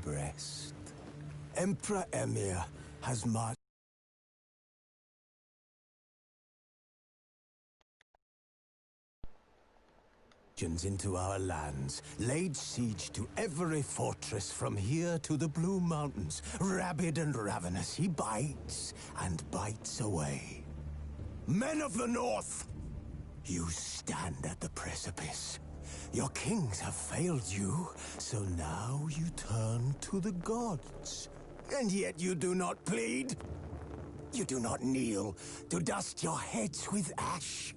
breast. Emperor Emir has marched into our lands, laid siege to every fortress from here to the Blue Mountains. Rabid and ravenous, he bites and bites away. Men of the North, you stand at the precipice. Your kings have failed you, so now you turn to the gods. And yet you do not plead. You do not kneel to dust your heads with ash.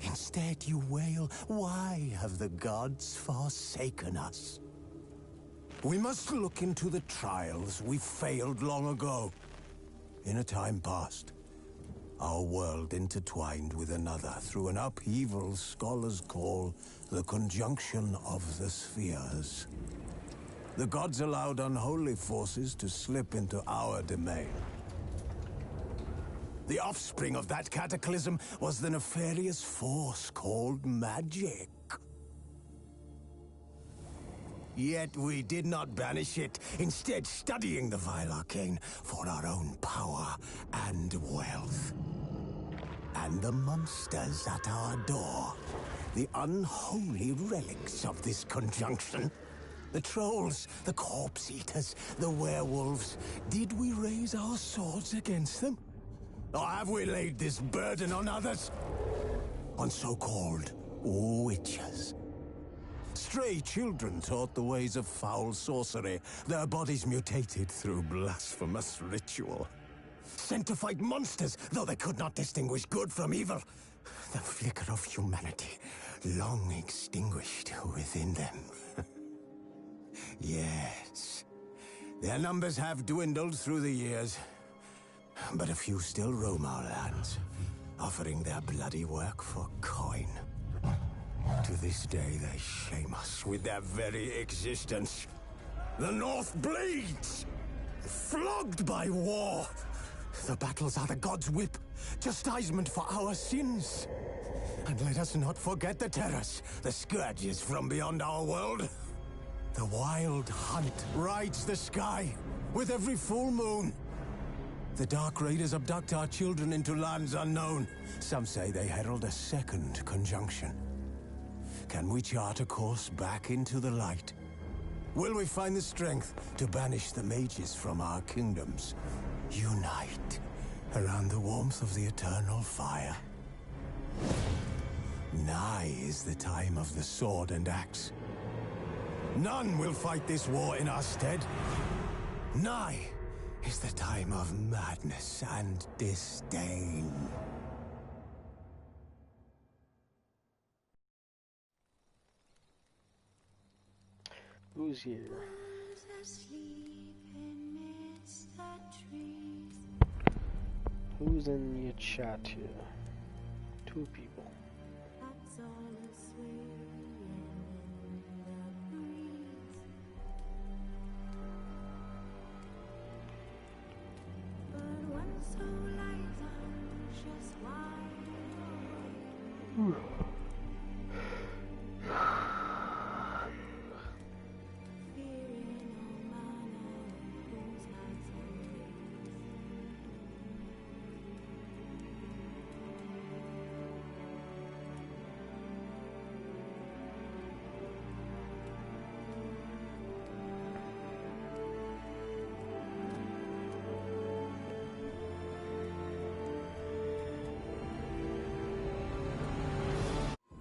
Instead, you wail, why have the gods forsaken us? We must look into the trials we failed long ago. In a time past, our world intertwined with another through an upheaval scholars call the conjunction of the spheres. The gods allowed unholy forces to slip into our domain. The offspring of that cataclysm was the nefarious force called magic. Yet we did not banish it, instead studying the vile arcane for our own power and wealth. And the monsters at our door, the unholy relics of this conjunction. The trolls, the corpse eaters, the werewolves. Did we raise our swords against them? Or have we laid this burden on others? On so-called witches. Stray children taught the ways of foul sorcery, their bodies mutated through blasphemous ritual. Sent to fight monsters, though they could not distinguish good from evil. The flicker of humanity, long extinguished within them. Yes, their numbers have dwindled through the years. But a few still roam our lands, offering their bloody work for coin. To this day, they shame us with their very existence. The North bleeds, flogged by war. The battles are the gods' whip, chastisement for our sins. And let us not forget the terrors, the scourges from beyond our world. The wild hunt rides the sky with every full moon. The Dark Raiders abduct our children into lands unknown. Some say they herald a second conjunction. Can we chart a course back into the light? Will we find the strength to banish the mages from our kingdoms? Unite around the warmth of the eternal fire. Nigh is the time of the sword and axe. None will fight this war in our stead. Nigh is the time of madness and disdain. Who's here? Who's in your chat here? 2 people.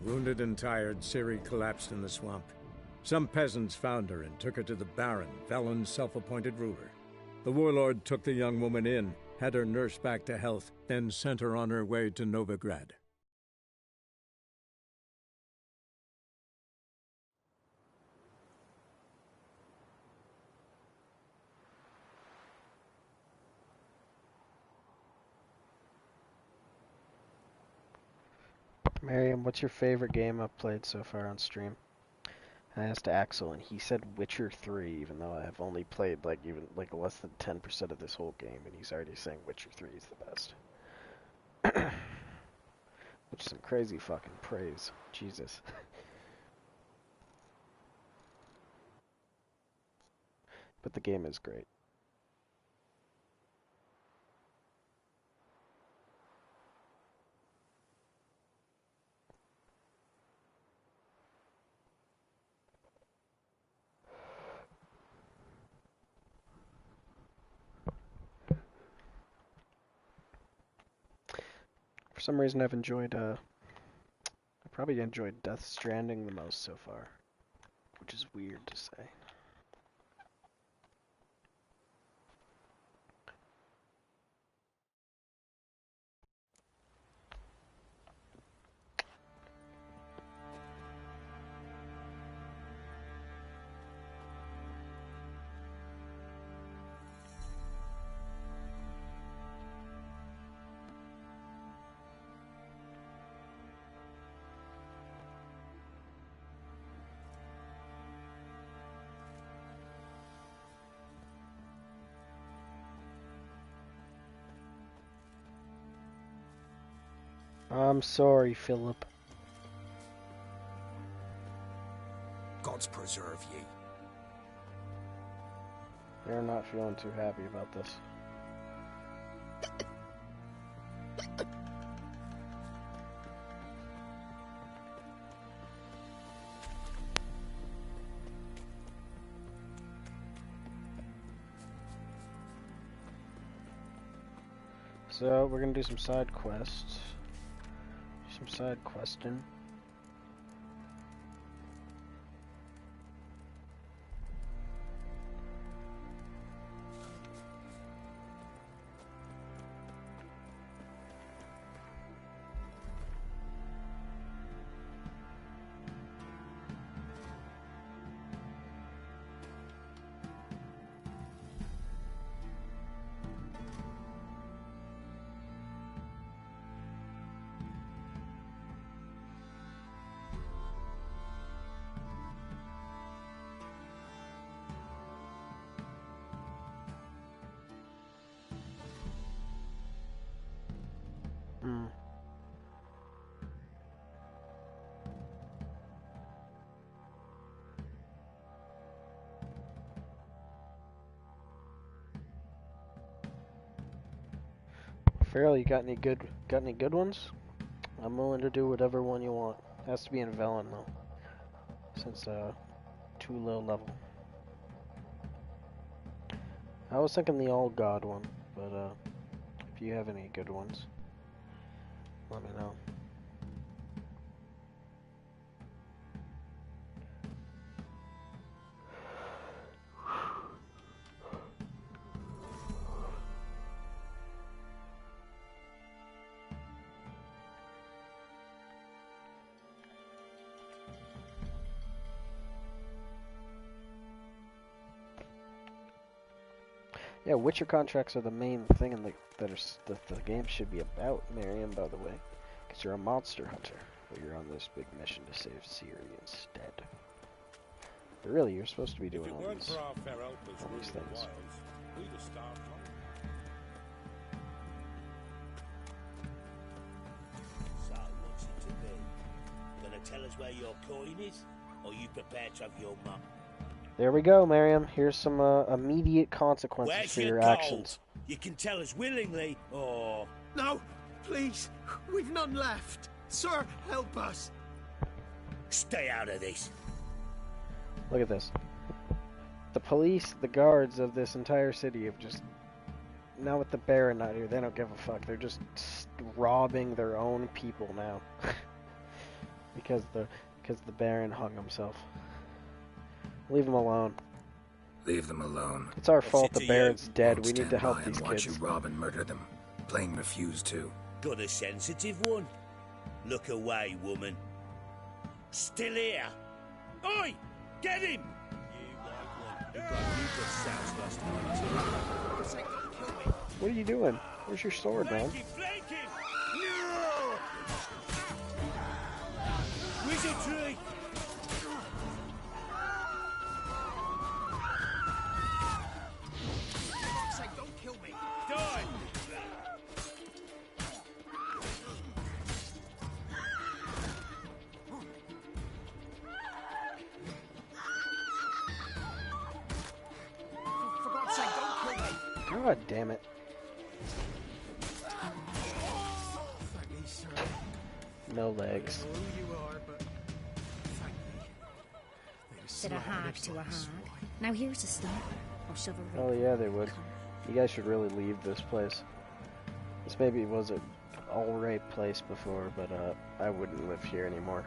Wounded and tired, Ciri collapsed in the swamp. Some peasants found her and took her to the Baron, Valen's self-appointed ruler. The warlord took the young woman in, had her nursed back to health, then sent her on her way to Novigrad. Miriam, what's your favorite game I've played so far on stream? I asked Axel, and he said Witcher 3, even though I've only played even less than 10% of this whole game, and he's already saying Witcher 3 is the best. Which is some crazy fucking praise. Jesus. But the game is great. For some reason, I've enjoyed, I probably enjoyed Death Stranding the most so far, which is weird to say. I'm sorry, Philip. Gods preserve ye. They're not feeling too happy about this. So, we're gonna do some side quests. Some side questing. Farrell, you got any good ones? I'm willing to do whatever one you want. Has to be in Velen though, since too low level. I was thinking the All God one, but if you have any good ones, let me know. Yeah, Witcher contracts are the main thing in that the game should be about, Miriam, by the way. Because you're a monster hunter, but you're on this big mission to save Ciri instead. But really, you're supposed to be doing all these things. So, what's it to be? Gonna tell us where your coin is? Or you prepared to have your mum? There we go, Miriam. Here's some immediate consequences Where's for your your gold? actions. You can tell us willingly, or... No, please. We've none left. Sir, help us. Stay out of this. Look at this. The police, the guards of this entire city have just... Now with the Baron not here, they don't give a fuck. They're just robbing their own people now. because the Baron hung himself. Leave them alone. Leave them alone. It's our What's fault it the to Baron's you? dead. Won't We need to stand help by these and watch kids. you rob and murder them. Plain refuse to. Got a sensitive one. Look away, woman. Still here? Oi! Get him! You got sounds last night. What are you doing? Where's your sword, man? Flank him! No! Wizardry! Don't kill me. Die! God damn it. No legs. Said a hag to a hag. Now here's a star. I'll shove a Oh yeah, they would. You guys should really leave this place. This maybe was an alright place before, but I wouldn't live here anymore.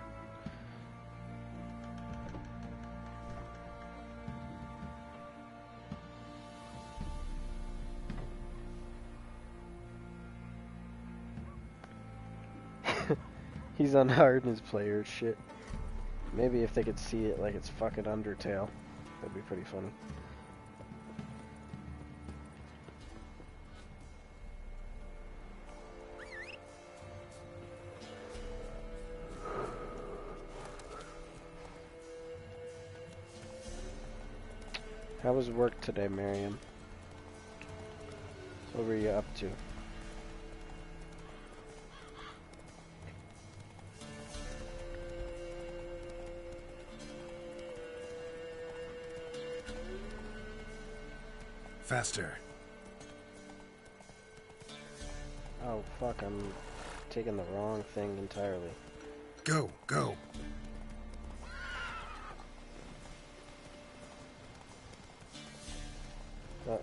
He's on hard in his player shit. Maybe if they could see it like it's fucking Undertale, that'd be pretty funny. How was work today, Miriam? What were you up to? Faster. Oh fuck, I'm taking the wrong thing entirely. Go, go. Uh-oh.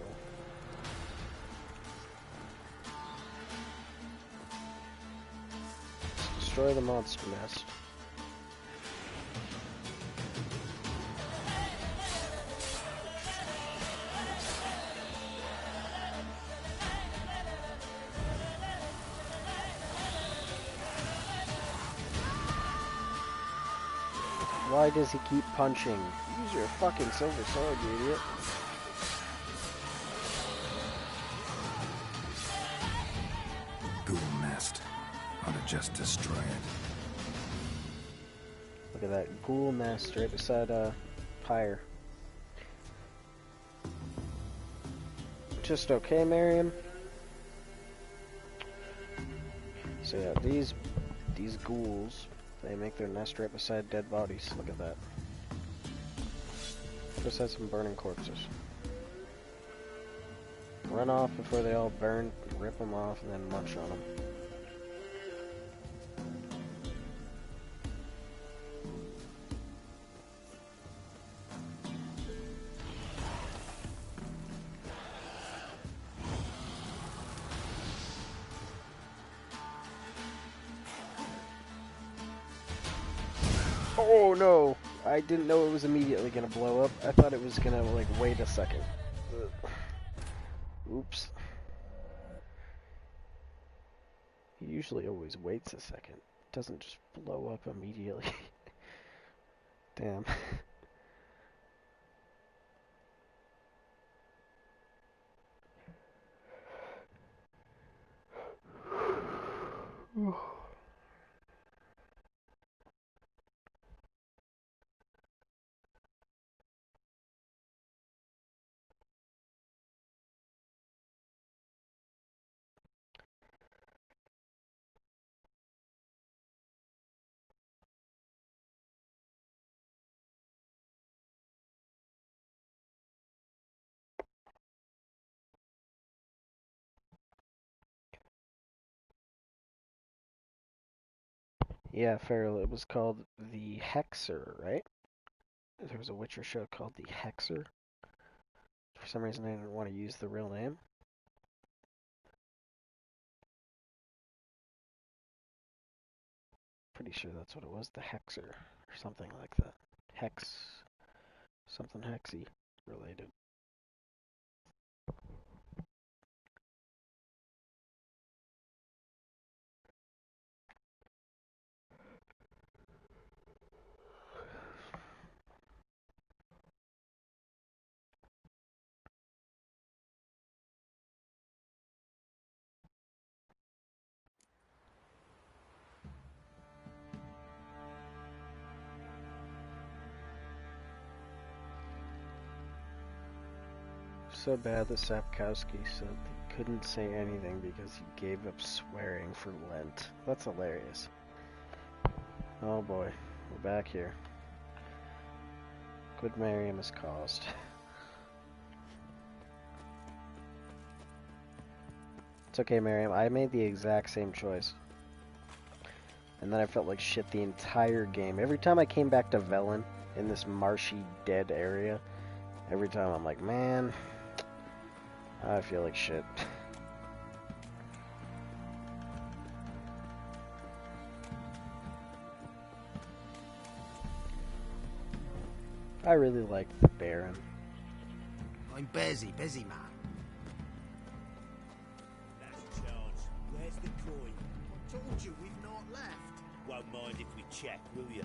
Destroy the monster nest. Why does he keep punching? Use your fucking silver sword, you idiot. Ghoul nest. Ought to just destroy it. Look at that ghoul nest right beside Pyre. Just okay, Miriam? So yeah, these ghouls, they make their nest right beside dead bodies. Look at that. Beside some burning corpses. Run off before they all burn, rip them off, and then munch on them. Oh no! I didn't know it was immediately gonna blow up. I thought it was gonna, like, wait a second. Oops. He usually always waits a second. It doesn't just blow up immediately. Damn. Yeah, Farrell, it was called The Hexer, right? There was a Witcher show called The Hexer. For some reason, I didn't want to use the real name. Pretty sure that's what it was, The Hexer, or something like that. Hex, something hexy related. So bad that Sapkowski said he couldn't say anything because he gave up swearing for Lent. That's hilarious. Oh boy, we're back here. Good Miriam is caused. It's okay, Miriam. I made the exact same choice. And then I felt like shit the entire game. Every time I came back to Velen in this marshy, dead area, every time I'm like, man, I feel like shit. I really like the Baron. I'm busy, man. Last chance. Where's the coin? I told you we've not left. Won't mind if we check, will you?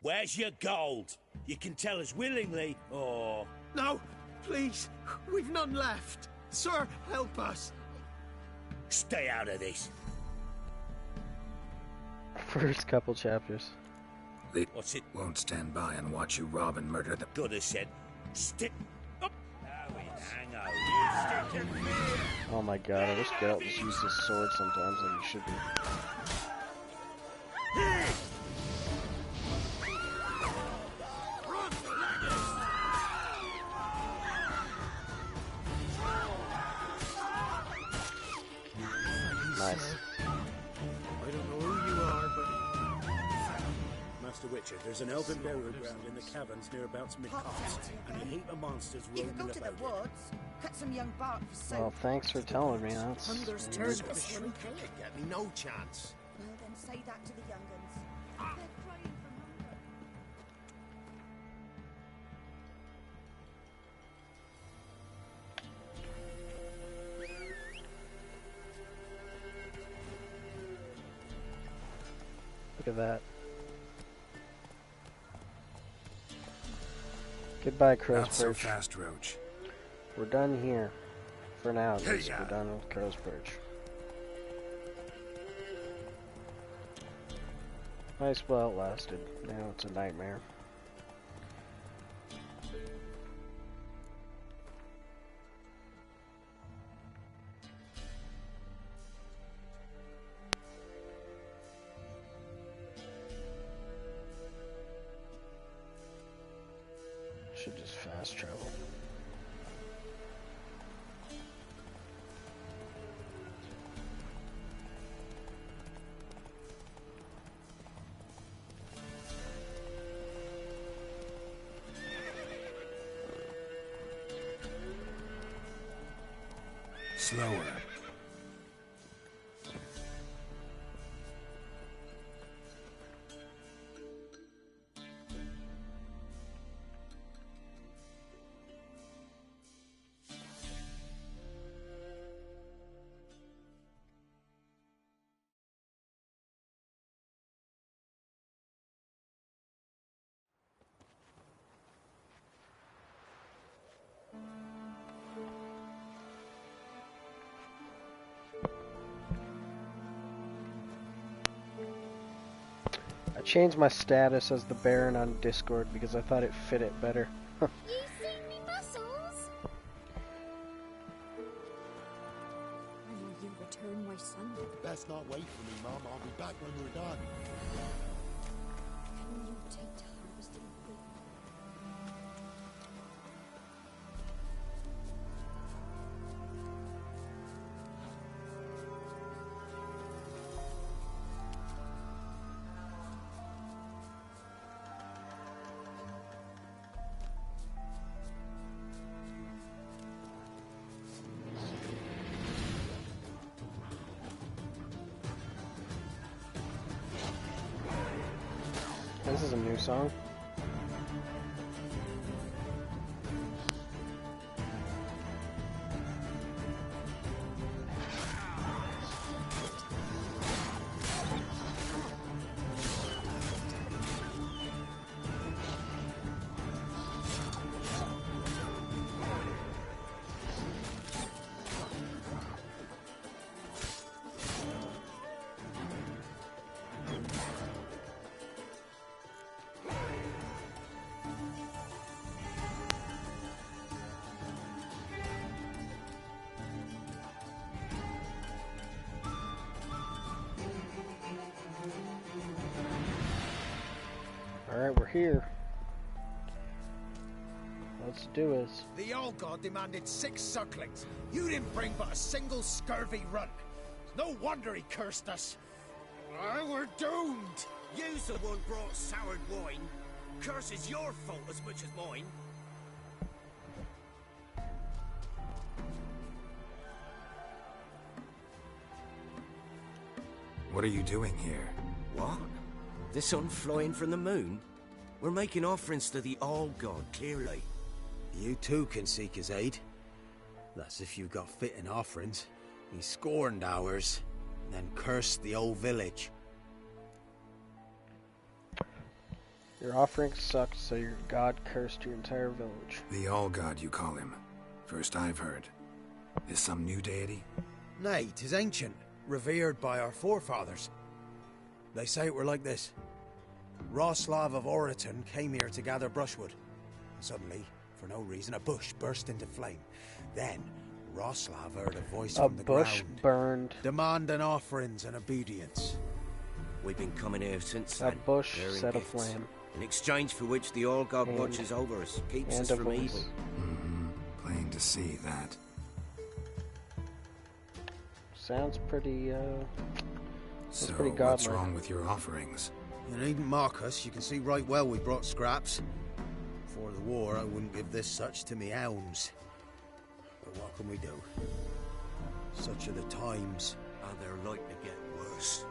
Where's your gold? You can tell us willingly, or... No, please, we've none left. Sir, help us. Stay out of this. First couple chapters. They What's it? won't stand by and watch you rob and murder them. Gotta said, stick up. Oh, hang on. You stick your fear. Oh my god, I wish Geralt just used his sword sometimes like he should be. Nice. I don't know who you are, but... Master Witcher, there's an elven burial ground in the caverns nearabouts mid-copse, and a heap of monsters You roaming could go to the about. woods, cut some young bark for soap. Well, thanks for telling me. That's Hunger's weird. turned The this one. shrieker get me no chance. Well, then say that to the younguns. They're crying for hunger. Look at that. Goodbye, Not so Crowsbridge. fast, Roach. We're done here. For now, at least. Hey-ya. We're done with Crowsbridge. Nice while it lasted. Now it's a nightmare. Should just fast travel. Slower. I changed my status as the Baron on Discord because I thought it fit it better. You seen me muscles? When will you return, my son? Best not wait for me, Mom. I'll be back when we're done. Can you take to harvesting wheat? This is a new song. Alright, we're here. wants to do is. The Old God demanded 6 circlings. You didn't bring but a single scurvy run. No wonder he cursed us. We're doomed. You's the one brought soured wine. Curse is your fault as much as mine. What are you doing here? What? The sun flying from the moon? We're making offerings to the All-God, clearly. You too can seek his aid. That's if you've got fitting offerings. He scorned ours, then cursed the old village. Your offering sucked, so your god cursed your entire village. The All-God, you call him. First I've heard. Is some new deity? Nay, 'tis ancient, revered by our forefathers. They say it were like this. Roslav of Oriton came here to gather brushwood. And suddenly, for no reason, a bush burst into flame. Then, Roslav heard a voice from the bush ground, burned. demanding offerings and obedience. We've been coming here since That then, bush bearing set gifts, aflame. in exchange for which the All-God watches over us, keeps us a from voice. evil. Plain to see that. Sounds pretty, So, pretty what's godlike. wrong with your offerings? You needn't mock us. You can see right well we brought scraps. Before the war, I wouldn't give this such to me elms. But what can we do? Such are the times. And they're like to get worse.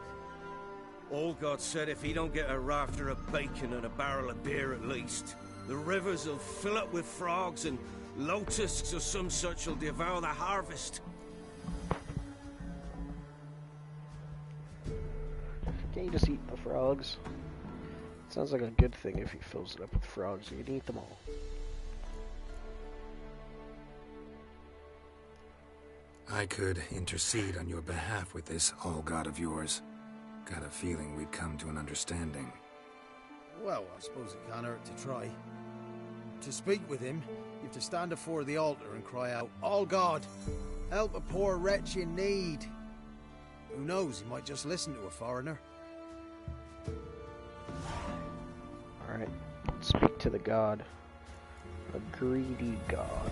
All-God said if he don't get a rafter of bacon and a barrel of beer at least, the rivers will fill up with frogs and locusts or some such will devour the harvest. Can't you just eat the frogs? Sounds like a good thing if he fills it up with frogs. You can eat them all. I could intercede on your behalf with this All-God of yours. Got a feeling we'd come to an understanding. Well, I suppose it can't hurt to try. To speak with him, you have to stand before the altar and cry out, All God, help a poor wretch in need. Who knows, he might just listen to a foreigner. Alright, speak to the god. A greedy god.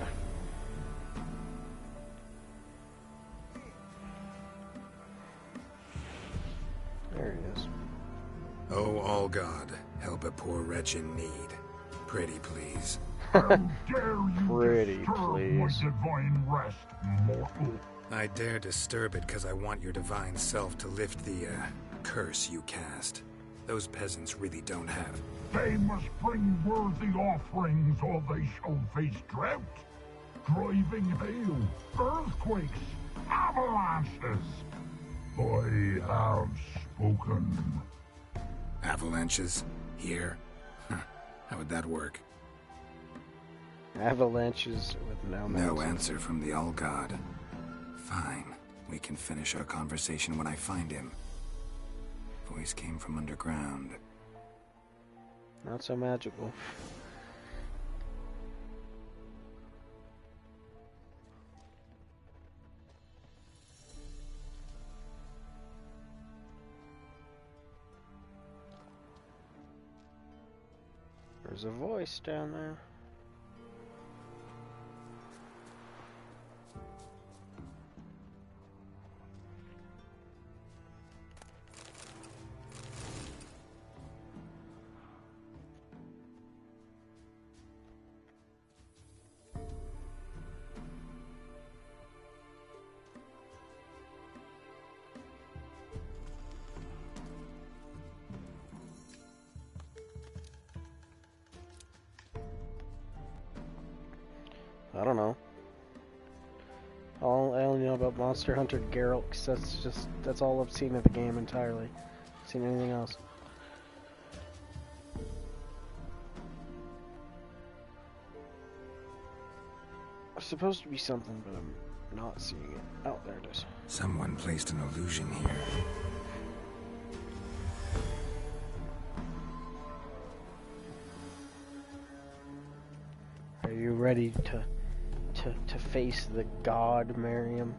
There he is. Oh, All-God, help a poor wretch in need. Pretty please. Pretty please. Divine rest, mortal. I dare disturb it because I want your divine self to lift the, curse you cast. Those peasants really don't have. They must bring worthy offerings or they shall face drought, driving hail, earthquakes, avalanches. I have spoken. Avalanches? Here? How would that work? Avalanches with no No answer from the All-God. Fine. We can finish our conversation when I find him. Voice came from underground. Not so magical. There's a voice down there. I don't know. I only know about Monster Hunter Geralt, 'cause that's all I've seen of the game entirely. I've seen anything else. It's supposed to be something, but I'm not seeing it. Oh, there it is. Someone placed an illusion here. Are you ready to face the god, Miriam?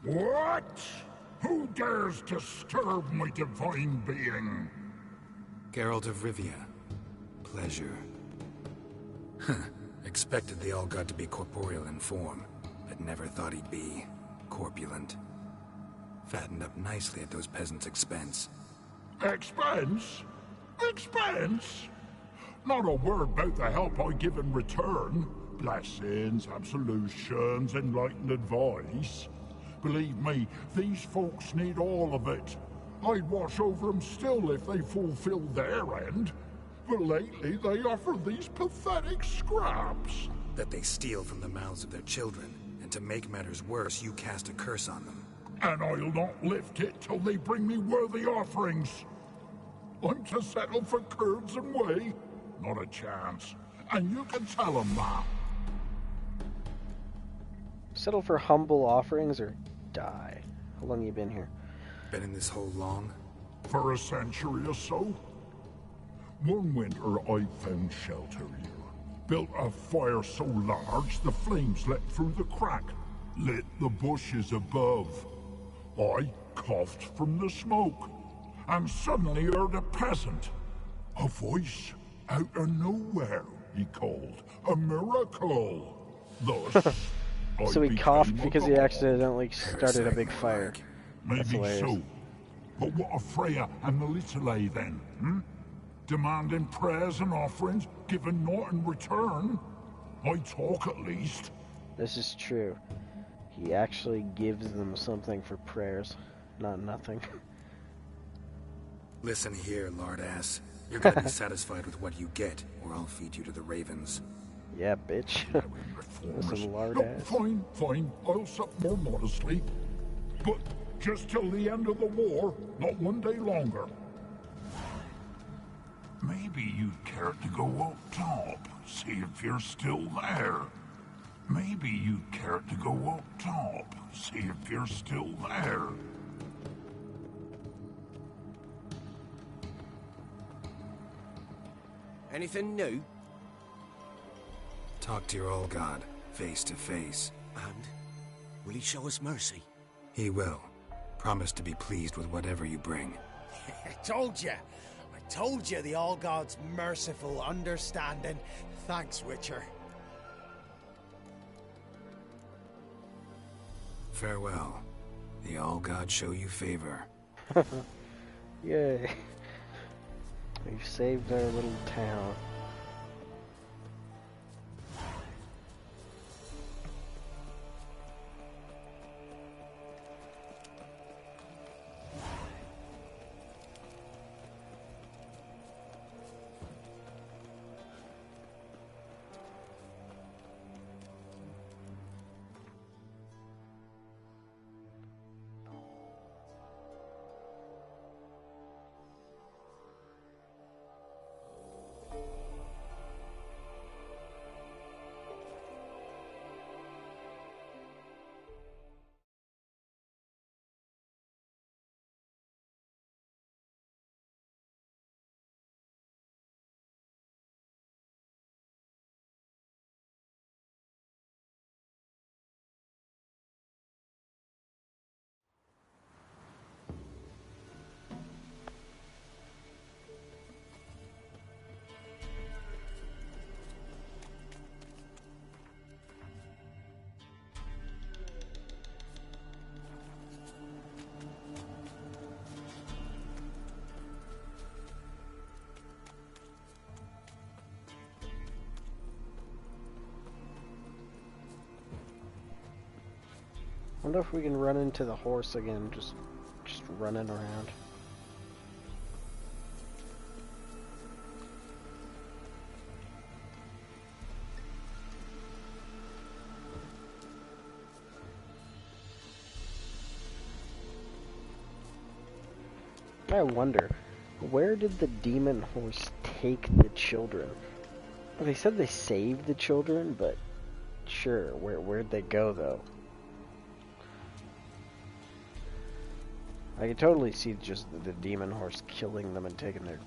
What? Who dares disturb my divine being? Geralt of Rivia. Pleasure. Expected the All-God to be corporeal in form, but never thought he'd be corpulent. Fattened up nicely at those peasants' expense. Expense? Expense? Not a word about the help I give in return. Blessings, absolutions, enlightened advice. Believe me, these folks need all of it. I'd watch over them still if they fulfilled their end. But lately they offer these pathetic scraps. That they steal from the mouths of their children, and to make matters worse, you cast a curse on them. And I'll not lift it till they bring me worthy offerings. I'm to settle for curds and whey? Not a chance. And you can tell them that. Settle for humble offerings or die. How long you been here? Been in this hole long? For a century or so. One winter I found shelter here. Built a fire so large the flames leapt through the crack, lit the bushes above. I coughed from the smoke, and suddenly heard a peasant. A voice out of nowhere, he called. A miracle. Thus, so he coughed because he accidentally started a big fire. Maybe so. But what of Freya and the Litalee then, Demanding prayers and offerings, given naught in return? I talk at least. This is true. He actually gives them something for prayers, not nothing. Listen here, lardass. You're gonna be satisfied with what you get, or I'll feed you to the ravens. Yeah, bitch. Listen, lardass. No, fine. I'll sup more modestly. But just till the end of the war, not one day longer. Maybe you'd care to go up top, see if you're still there. Maybe you'd care to go up top, see if you're still there. Anything new? Talk to your All-God, face to face. And? Will he show us mercy? He will. Promise to be pleased with whatever you bring. I told you the All-God's merciful, understanding. Thanks, Witcher. Farewell. The All-God show you favor. Yay. We've saved our little town. I wonder if we can run into the horse again, just running around. I wonder, where did the demon horse take the children? Well, they said they saved the children, but sure, where'd they go though? I could totally see just the demon horse killing them and taking their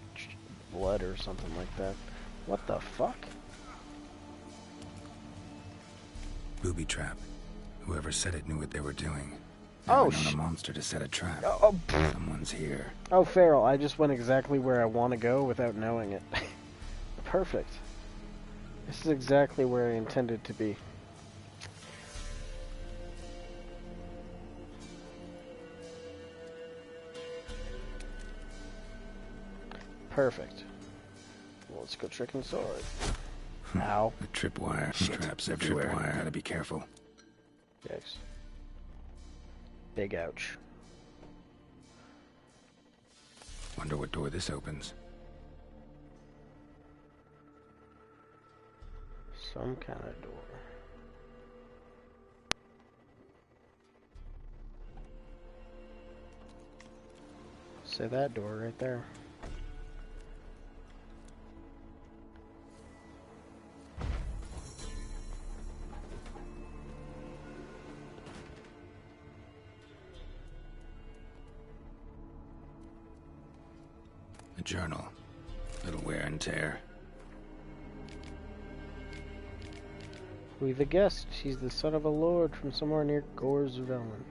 blood or something like that. What the fuck? Booby trap. Whoever said it knew what they were doing. Oh, on a monster to set a trap. Someone's here. Oh, Farrell, I just went exactly where I want to go without knowing it. Perfect. This is exactly where I intended to be. Perfect. Well, let's go tricking sword. Ow. A tripwire. Traps everywhere. Gotta be careful. Yikes. Big ouch. Wonder what door this opens. Some kind of door. Say that door right there. A journal. Little wear and tear. We the guest. He's the son of a lord from somewhere near Gor's Velen.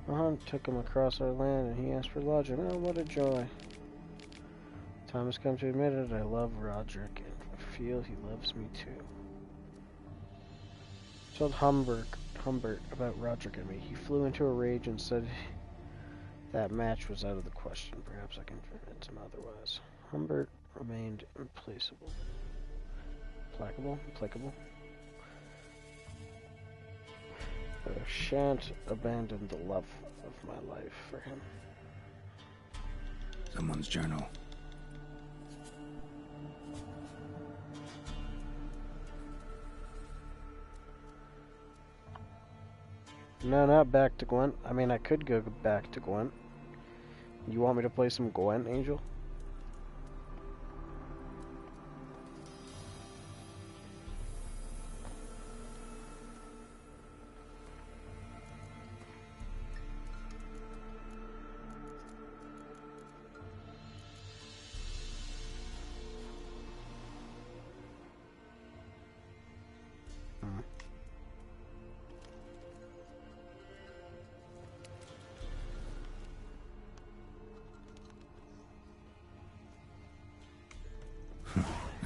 A hunt took him across our land and he asked for lodging. Oh, what a joy. Time has come to admit it. I love Roderick and I feel he loves me too. I told Humbert about Roderick and me. He flew into a rage and said that match was out of the question. Perhaps I can convince him otherwise. Humbert remained implacable. Implacable. But I shan't abandon the love of my life for him. Someone's journal. No, not back to Gwent. I mean, I could go back to Gwent. You want me to play some Gwent, Angel?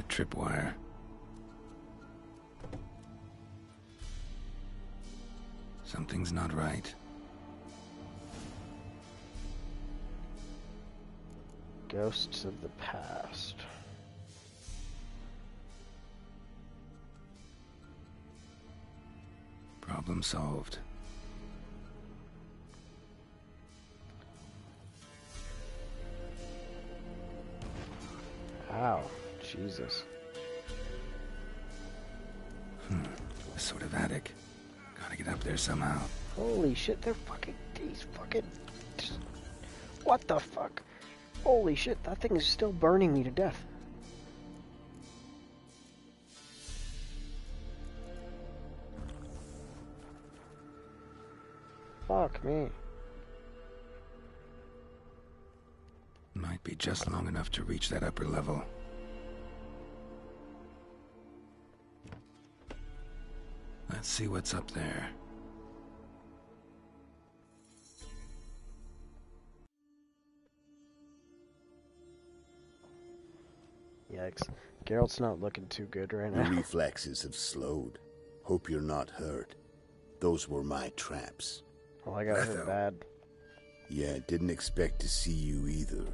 Tripwire. Something's not right. Ghosts of the past. Problem solved. Ow. Jesus. A sort of attic. Gotta get up there somehow. Holy shit, what the fuck? Holy shit, that thing is still burning me to death. Fuck me. Might be just long enough to reach that upper level. Let's see what's up there. Yikes. Geralt's not looking too good right now. Your reflexes have slowed. Hope you're not hurt. Those were my traps. Well, I got hurt bad. Yeah, didn't expect to see you either.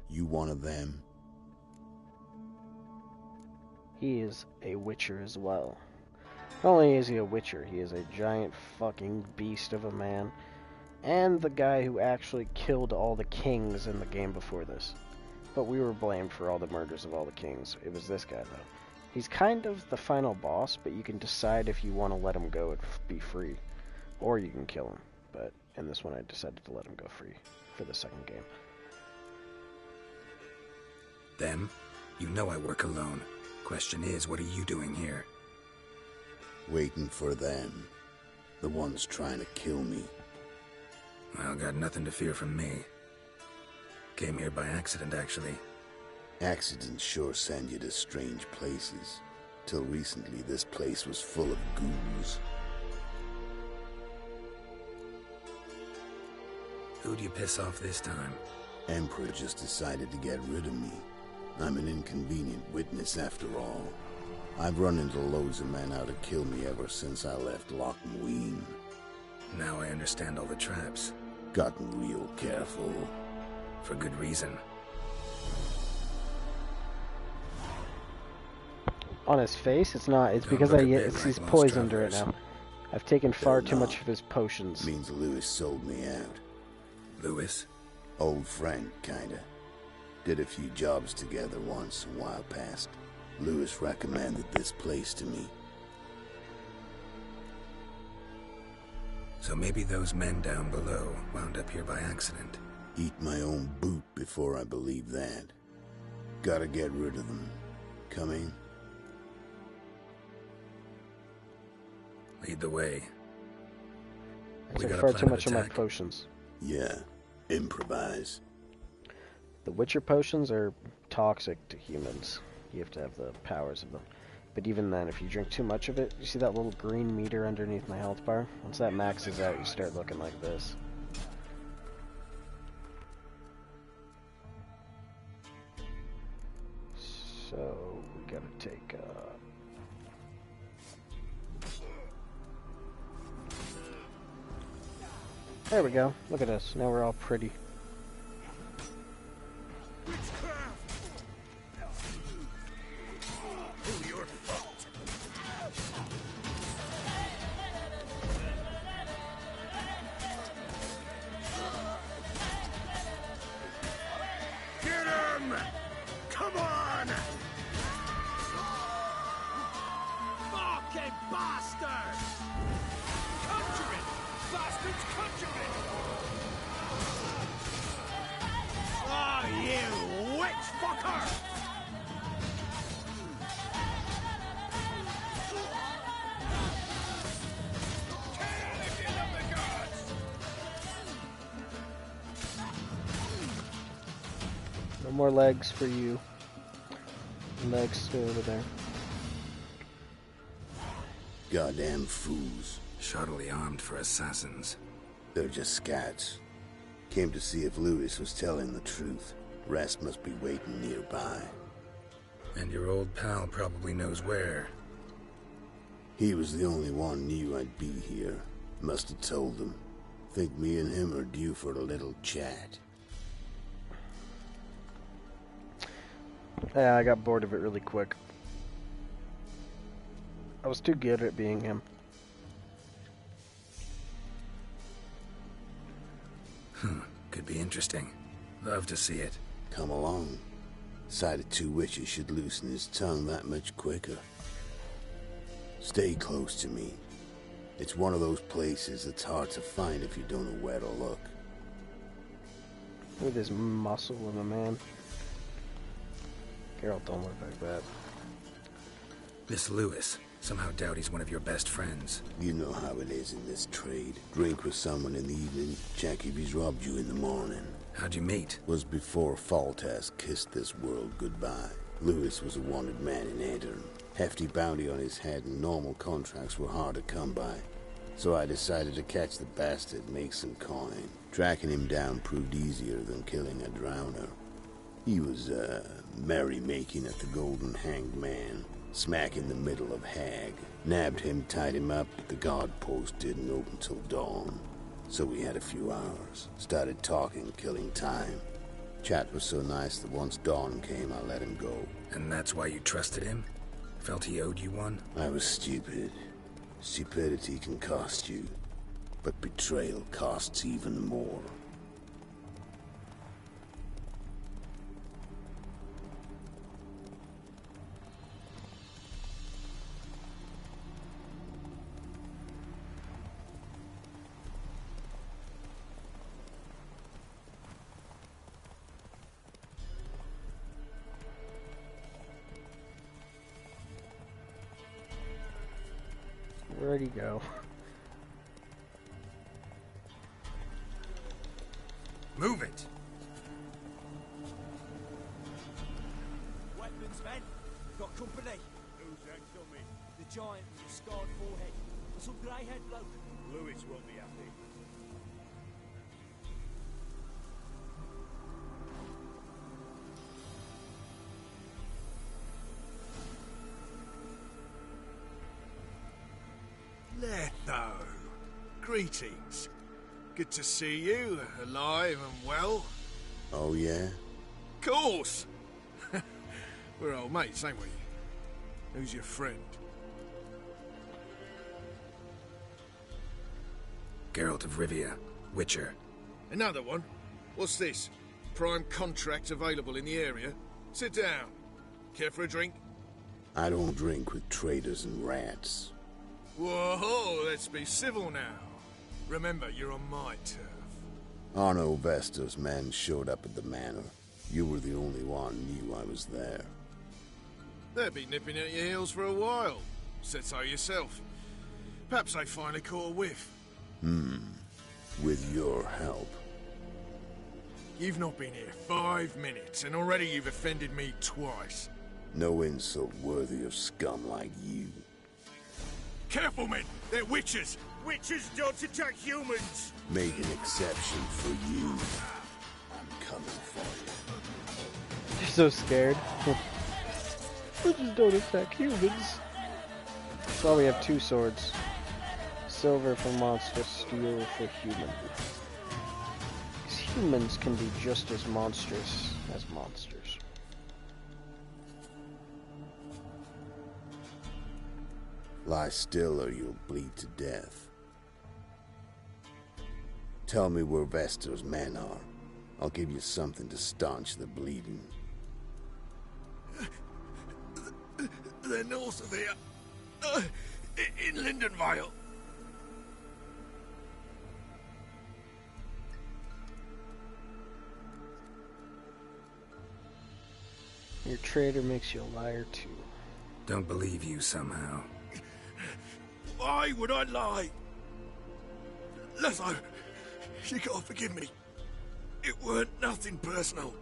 You one of them? He is a witcher as well. Not only is he a witcher, he is a giant fucking beast of a man. And the guy who actually killed all the kings in the game before this. But we were blamed for all the murders of all the kings. It was this guy, though. He's kind of the final boss, but you can decide if you want to let him go and be free. Or you can kill him. But in this one, I decided to let him go free for the second game. Them? You know I work alone. Question is, what are you doing here? Waiting for them. The ones trying to kill me. Well, got nothing to fear from me. Came here by accident, actually. Accidents sure send you to strange places. Till recently, this place was full of ghouls. Who'd you piss off this time? Emperor just decided to get rid of me. I'm an inconvenient witness after all. I've run into loads of men out to kill me ever since I left Loch Muin. Now I understand all the traps. Gotten real careful. For good reason. On his face, it's not. It's because he's poisoned right now. I've taken far too much of his potions. Means Lewis sold me out. Lewis? Old friend, kinda. Did a few jobs together once a while past. Lewis recommended this place to me. So maybe those men down below wound up here by accident. Eat my own boot before I believe that. Gotta get rid of them. Coming? Lead the way. I took far too much of my potions. Yeah, improvise. The Witcher potions are toxic to humans. You have to have the powers of them. But even then, if you drink too much of it, you see that little green meter underneath my health bar? Once that maxes out, you start looking like this. So, we gotta take, There we go. Look at us. Now we're all pretty. No more legs for you. Legs stay over there. Goddamn fools. Shoddily armed for assassins. They're just scats. Came to see if Lewis was telling the truth. Rest must be waiting nearby. And your old pal probably knows where. He was the only one knew I'd be here. Must have told them. Think me and him are due for a little chat. Yeah, I got bored of it really quick. I was too good at being him. Could be interesting. Love to see it. Come along. Sight of two witches should loosen his tongue that much quicker. Stay close to me. It's one of those places that's hard to find if you don't know where to look. Look at this muscle of a man. Geralt don't look like that. Miss Lewis. Somehow doubt he's one of your best friends. You know how it is in this trade. Drink with someone in the evening, check if he's robbed you in the morning. How'd you meet? Was before Foltest kissed this world goodbye. Lewis was a wanted man in Aedirn. Hefty bounty on his head and normal contracts were hard to come by. So I decided to catch the bastard and make some coin. Tracking him down proved easier than killing a drowner. He was, merrymaking at the Golden Hanged Man. Smack in the middle of Hag. Nabbed him, tied him up, but the guard post didn't open till dawn. So we had a few hours. Started talking, killing time. Chat was so nice that once dawn came, I let him go. And that's why you trusted him? Felt he owed you one? I was stupid. Stupidity can cost you. But betrayal costs even more. Where'd he go? Move it! Weapons, men. Got company. Who's that coming? The giant with the scarred forehead. Some grey-haired bloke. Lewis won't be happy. Greetings. Good to see you, alive and well. Oh, yeah? Course! We're old mates, ain't we? Who's your friend? Geralt of Rivia, Witcher. Another one? What's this? Prime contract available in the area? Sit down. Care for a drink? I don't drink with traitors and rats. Whoa, let's be civil now. Remember, you're on my turf. Arno Vestor's men showed up at the manor. You were the only one knew I was there. They'll be nipping at your heels for a while. Said so yourself. Perhaps they finally caught a whiff. With your help. You've not been here 5 minutes, and already you've offended me twice. No insult worthy of scum like you. Careful, men! They're witches! Witches don't attack humans! Make an exception for you. I'm coming for you. You're so scared. Witches don't attack humans. That's why we have 2 swords. Silver for monsters, steel for human. Because humans can be just as monstrous as monsters. Lie still or you'll bleed to death. Tell me where Vestor's men are. I'll give you something to staunch the bleeding. They're north of here. In Lindenvale. Your traitor makes you a liar too. Don't believe you somehow. Why would I lie? Letho, you gotta forgive me. It weren't nothing personal.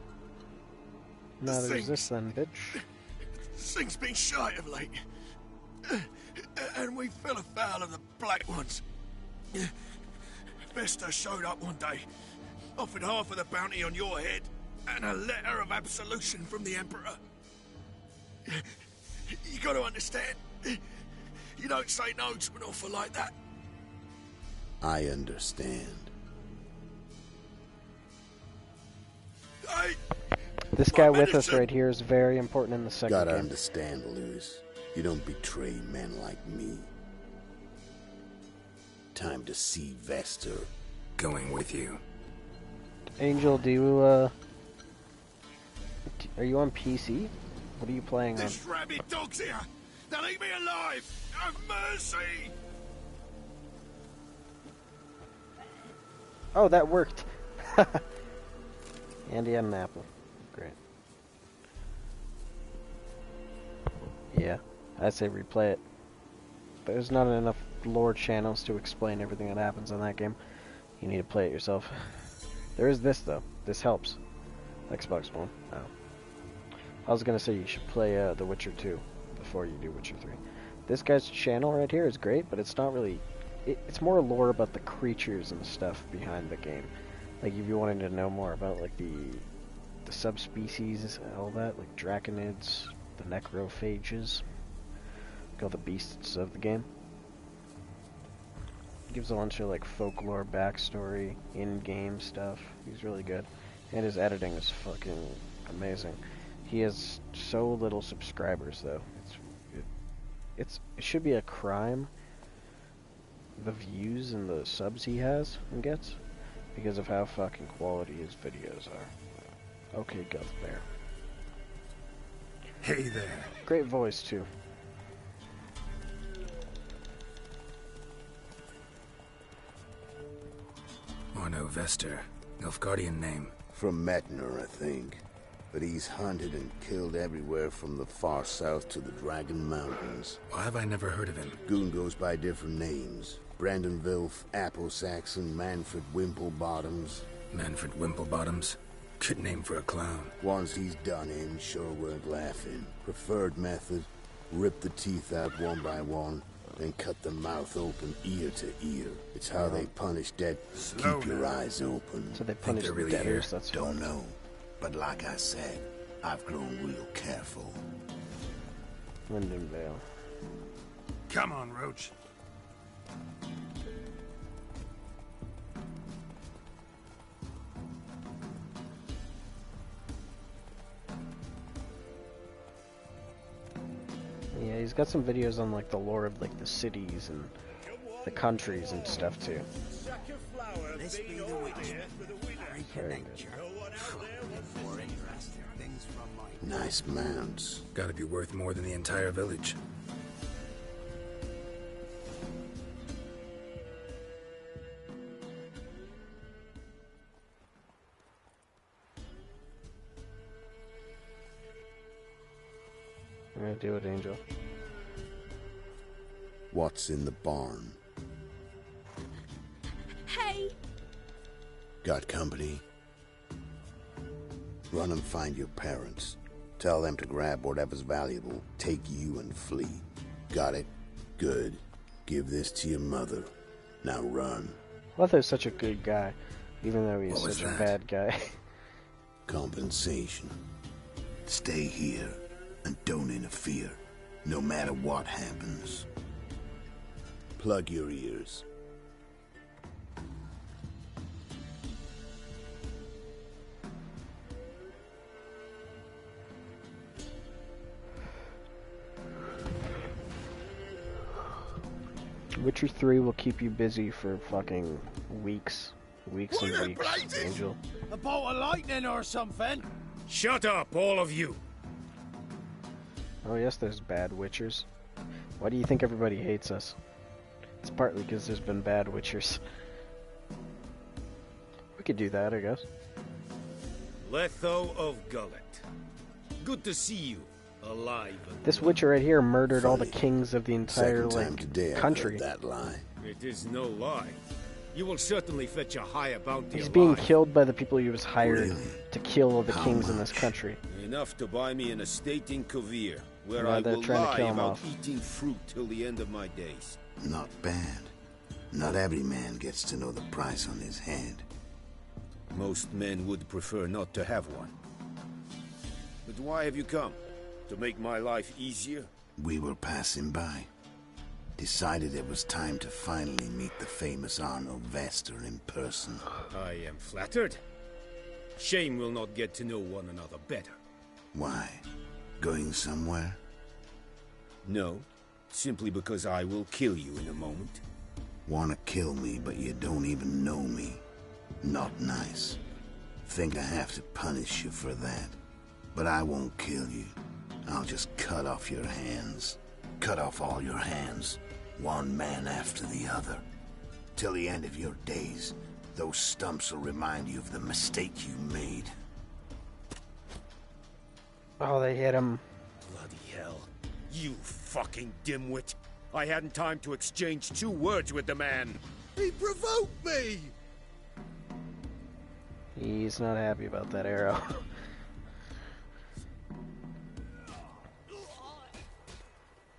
Neither is this then, bitch. Things been shy of late. And we fell afoul of the Black Ones. Vestor showed up one day, offered half of the bounty on your head, and a letter of absolution from the Emperor. You gotta understand, you don't say no to an offer like that. I understand. This guy with us right here is very important in the second Gotta game. understand, Lewis. You don't betray men like me. Time to see Vestor. Going with you. Angel, do you, are you on PC? What are you playing on? This rabid dog's here! Now leave me alive! Have mercy! Oh, that worked! Andy had an apple. Great. Yeah, I say replay it. There's not enough lore channels to explain everything that happens in that game. You need to play it yourself. There is this, though. This helps. Xbox One. Oh. I was gonna say you should play The Witcher 2 before you do Witcher 3. This guy's channel right here is great, but it's not really... It's more lore about the creatures and stuff behind the game. Like, if you wanted to know more about, like, the subspecies and all that, like draconids, the necrophages, like all the beasts of the game. Gives a bunch of, like, folklore, backstory, in-game stuff. He's really good. And his editing is fucking amazing. He has so little subscribers, though. It should be a crime, the views and the subs he has and gets, because of how fucking quality his videos are. Okay, Guth Bear. Hey there. Great voice, too. Arno Vestor. Nilfgaardian name. From Metner, I think. But he's hunted and killed everywhere from the far south to the Dragon Mountains. Why have I never heard of him? Goon goes by different names. Brandon Vilf, Apple Saxon, Manfred Wimplebottoms. Manfred Wimplebottoms? Good name for a clown. Ones he's done in sure weren't laughing. Preferred method, rip the teeth out one by one, then cut the mouth open ear to ear. It's how they punish dead. Keep your eyes open. So they punish the really debtors, that's Don't know. But like I said, I've grown real careful. Lindenvale. Come on, Roach. he's got some videos on like the lore of like the cities and the countries and stuff too. This be the witch. Very good. More interesting things from my... Nice mounts. Gotta be worth more than the entire village. I'm gonna do it, Angel. What's in the barn? Hey! Got company? Run and find your parents. Tell them to grab whatever's valuable, take you and flee. Got it? Good. Give this to your mother. Now run. Lotho's such a good guy, even though he's What was such a that? bad guy. Compensation. Stay here and don't interfere, no matter what happens. Plug your ears. Witcher 3 will keep you busy for fucking weeks. Weeks and weeks, Angel. A bolt of lightning or something? Shut up, all of you! Oh yes, there's bad Witchers. Why do you think everybody hates us? It's partly because there's been bad Witchers. We could do that, I guess. Letho of Gullet. Good to see you, alive. This Witcher right here murdered all the kings of the entire, Second time like, today I've country. heard that lie. It is no lie. You will certainly fetch a higher bounty. He's being alive. killed by the people he was hired Really? to kill the How kings in this much? country. Enough to buy me an estate in Kovir, where Yeah, I they're will trying to lie kill him about off. eating fruit till the end of my days. Not bad. Not every man gets to know the price on his head. Most men would prefer not to have one. But why have you come? To make my life easier? We were passing by. Decided it was time to finally meet the famous Arnold Vester in person. I am flattered. Shame we'll not get to know one another better. Why? Going somewhere? No, simply because I will kill you in a moment. Wanna kill me, but you don't even know me. Not nice. Think I have to punish you for that. But I won't kill you. I'll just cut off your hands. Cut off all your hands. One man after the other. Till the end of your days, those stumps will remind you of the mistake you made. Oh, they hit him. Bloody hell. You fucking dimwit. I hadn't time to exchange 2 words with the man. He provoked me! He's not happy about that arrow.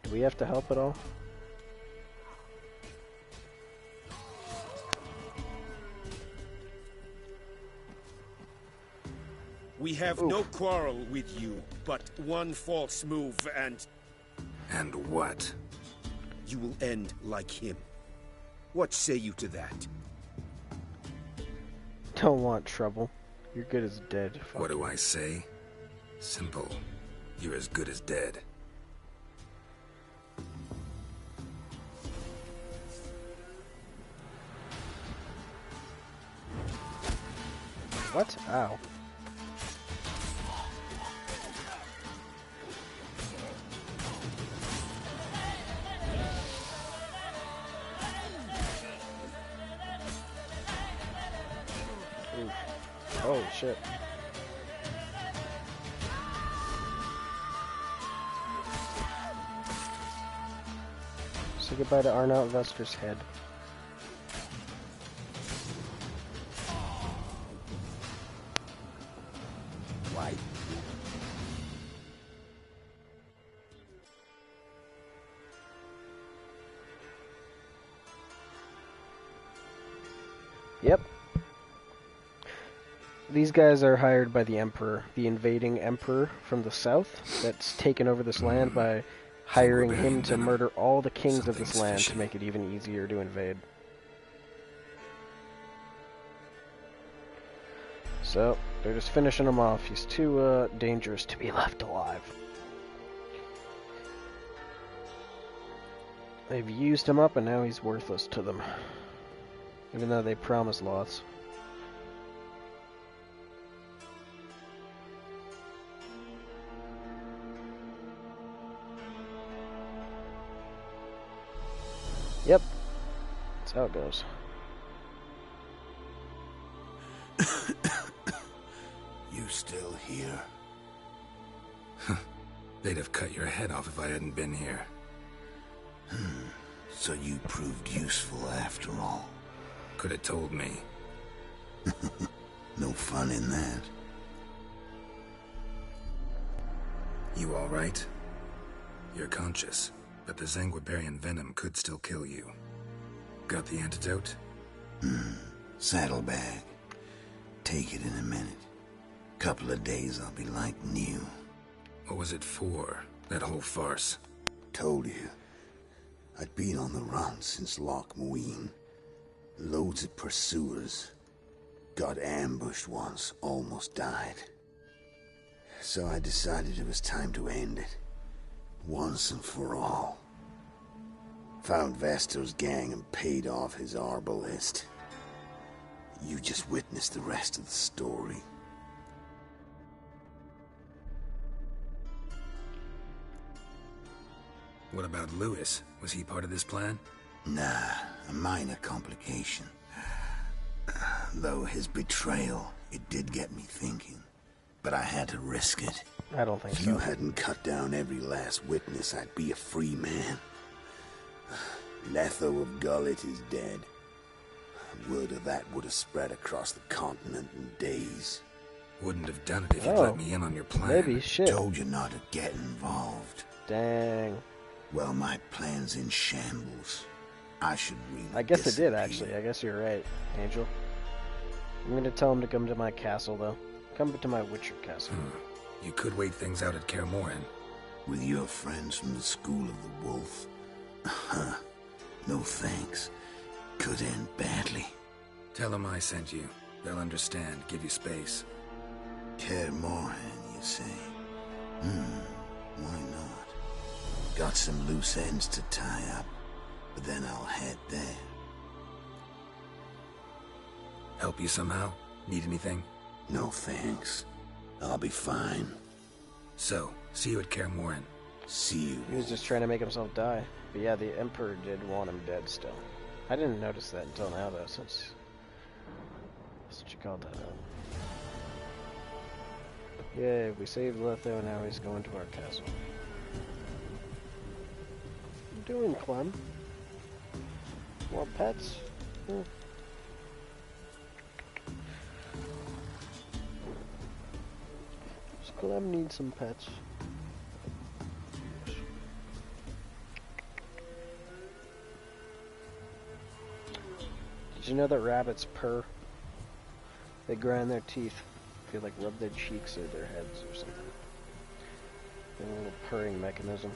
Do we have to help at all? We have no quarrel with you, but one false move and... And what? You will end like him. What say you to that? Don't want trouble. You're good as dead. Fuck What do you. I say? Simple. You're as good as dead. What? Ow. Oof. Oh shit. Say goodbye to Arnold Vester's head. Right. Yep. These guys are hired by the Emperor, the invading Emperor from the south that's taken over this land by hiring him to murder all the kings of this land to make it even easier to invade. So, they're just finishing him off. He's too dangerous to be left alive. They've used him up and now he's worthless to them. Even though they promised lots. Yep. That's how it goes. You still here? They'd have cut your head off if I hadn't been here. So you proved useful after all. Could have told me. No fun in that. You all right? You're conscious, but the Zanguibarian venom could still kill you. Got the antidote? Saddlebag. Take it in a minute. Couple of days I'll be like new. What was it for, that whole farce? Told you. I'd been on the run since Loch Muin. Loads of pursuers. Got ambushed once, almost died. So I decided it was time to end it. Once and for all. Found Vastor's gang and paid off his arbalist. You just witnessed the rest of the story. What about Lewis? Was he part of this plan? Nah, a minor complication. Though his betrayal, it did get me thinking. But I had to risk it. I don't think so. If you hadn't cut down every last witness, I'd be a free man. Letho of Gullet is dead. Word of that would have spread across the continent in days. Wouldn't have done it if you'd let me in on your plan. Maybe, shit. Told you not to get involved. Dang. Well, my plan's in shambles. I should really I guess it did, actually. I guess you're right, Angel. I'm gonna tell him to come to my castle, though. Come to my Witcher castle. You could wait things out at Kaer Morhen. With your friends from the School of the Wolf? No thanks. Could end badly. Tell them I sent you. They'll understand, give you space. Kaer Morhen, you say? Why not? Got some loose ends to tie up, but then I'll head there. Help you somehow? Need anything? No thanks. I'll be fine. So, see you at Kaer Morhen. See you. He was just trying to make himself die. But yeah, the Emperor did want him dead still. I didn't notice that until now, though, since you called that out. Yay, we saved Letho, and now he's going to our castle. What are you doing, Clem? More pets? Does Clem need some pets? Did you know that rabbits purr? They grind their teeth. They like rub their cheeks or their heads or something. They have a little purring mechanism.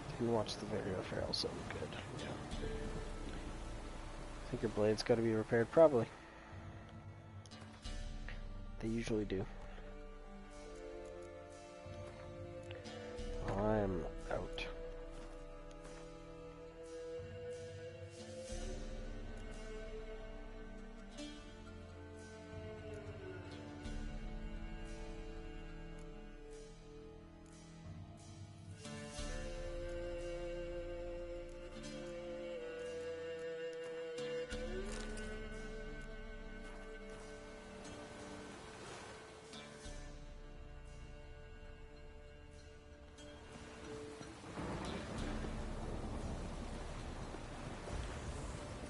You can watch the video for also good. Yeah. I think your blade's got to be repaired, probably. They usually do. I'm out.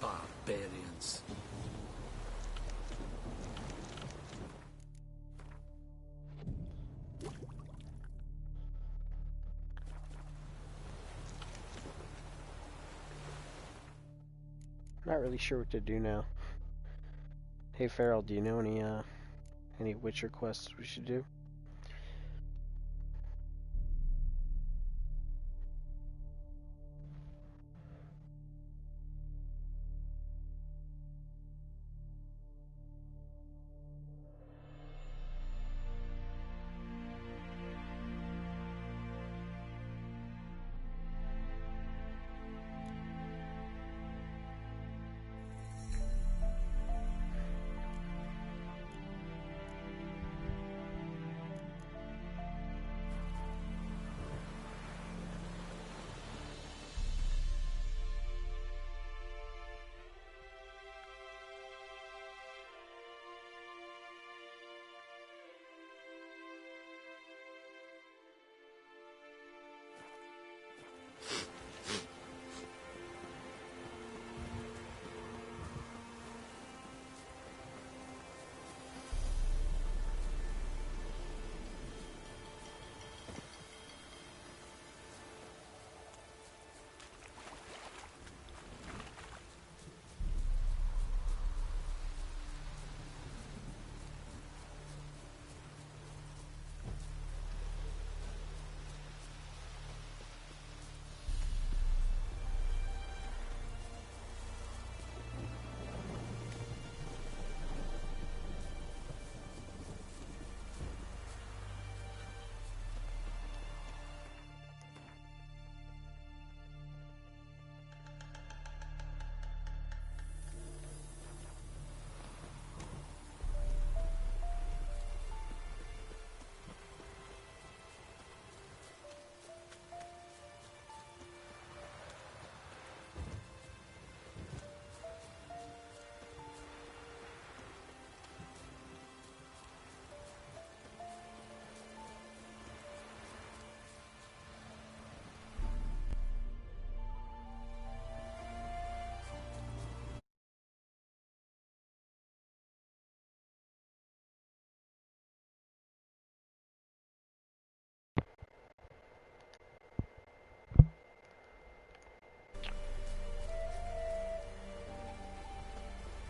Barbarians. Not really sure what to do now. Hey Farrell, do you know any Witcher quests we should do?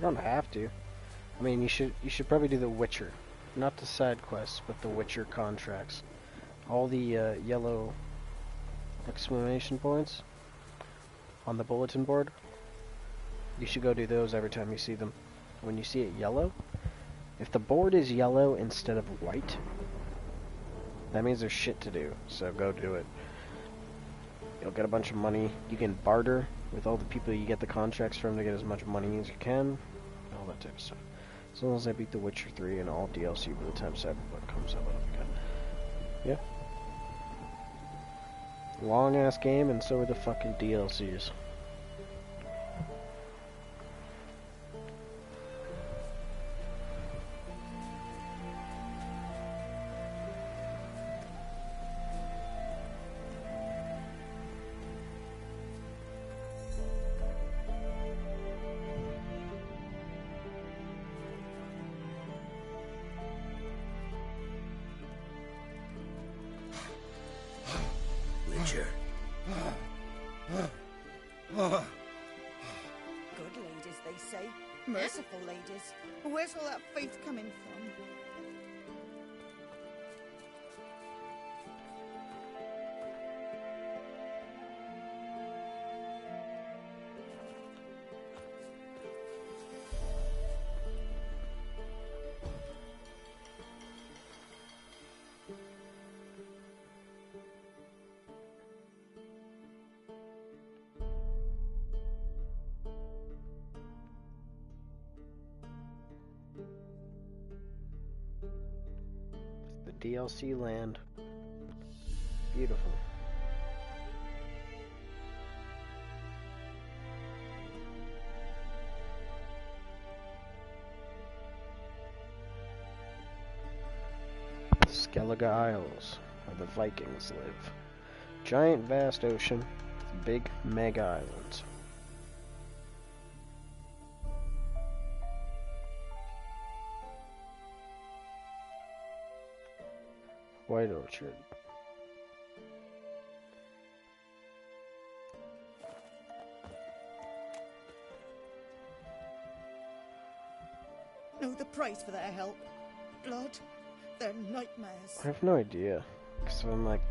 don't have to. I mean, you should probably do the Witcher, not the side quests, but the Witcher contracts. All the yellow exclamation points on the bulletin board. You should go do those every time you see them. When you see it yellow, if the board is yellow instead of white, that means there's shit to do. So go do it. You'll get a bunch of money. You can barter with all the people you get the contracts from to get as much money as you can. All that type of stuff. As long as I beat The Witcher 3 and all DLC by the time Cyberpunk comes out, I'll be good. Yeah. Long ass game, and so are the fucking DLCs. Witcher. Good ladies, they say. Merciful ladies. Where's all that faith coming from? DLC land. Beautiful. Skellige Isles, where the Vikings live. Giant vast ocean with big mega islands. White Orchard. Know the price for their help? Blood? They're nightmares. I have no idea. So I'm like,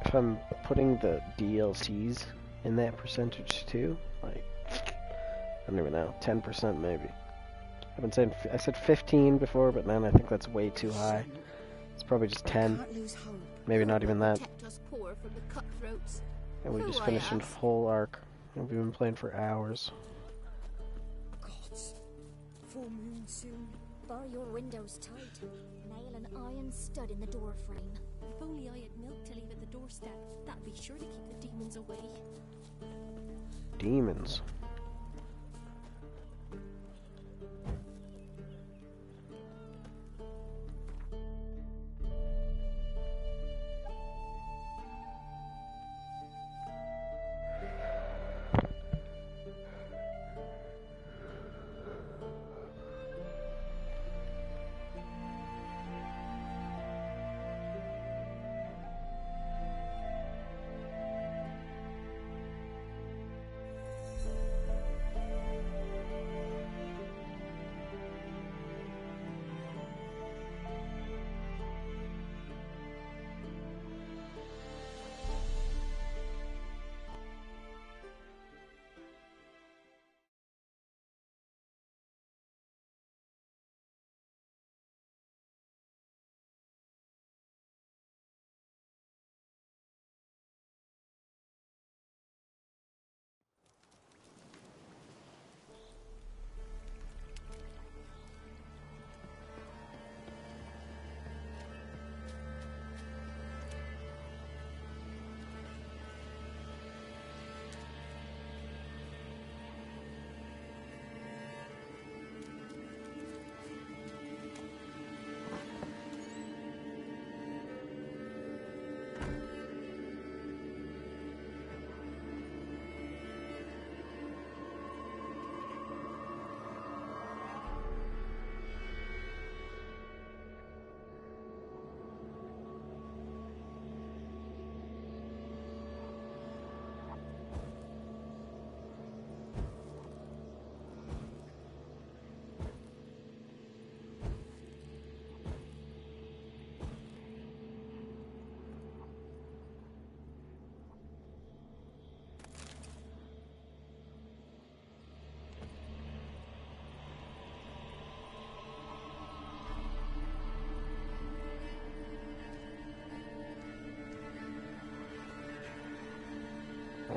if I'm putting the DLCs in that percentage too, like, I don't even know, 10% maybe. I said 15 before, but then I think that's way too high. It's probably just 10. Maybe not even that. And we just finished a whole arc. And we've been playing for hours. Gods. Full moon soon. Bar your windows tight. Nail an iron stud in the door frame. If only I had milk to leave at the doorstep, that'd be sure to keep the demons away. Demons.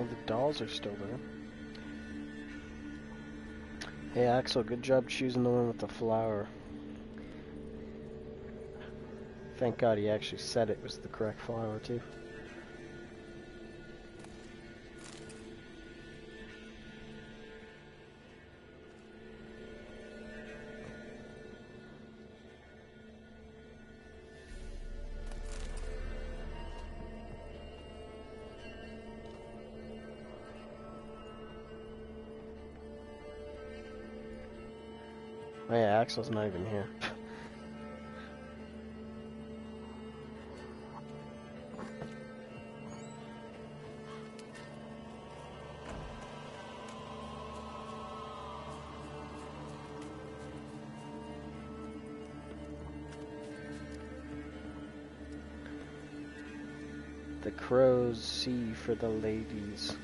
the dolls are still there. Hey Axel, good job choosing the one with the flower. Thank God he actually said it was the correct flower too. Oh yeah, Axel's not even here. The crows see for the ladies.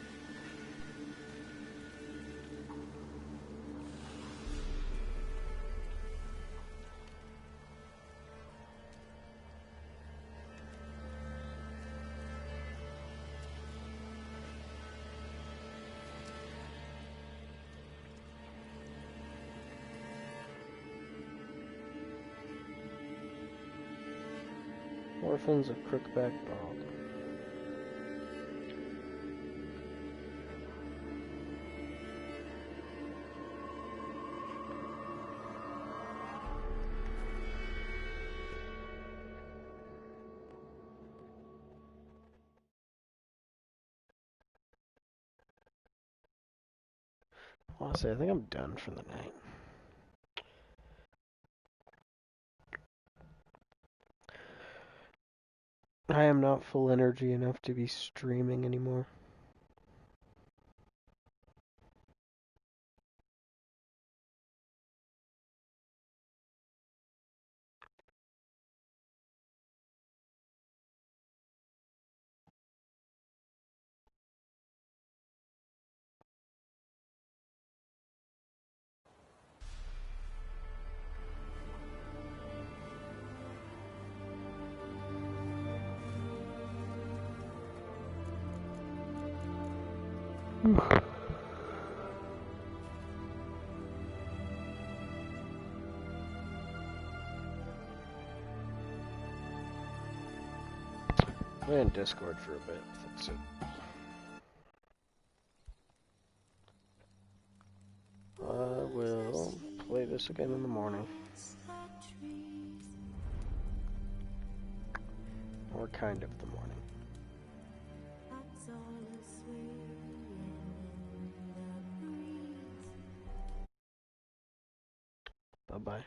Orphans of Crookback Bog. Honestly, I think I'm done for the night. I am not full energy enough to be streaming anymore. Play in Discord for a bit. That's it. I will play this again in the morning. Or kind of the morning. Bye-bye.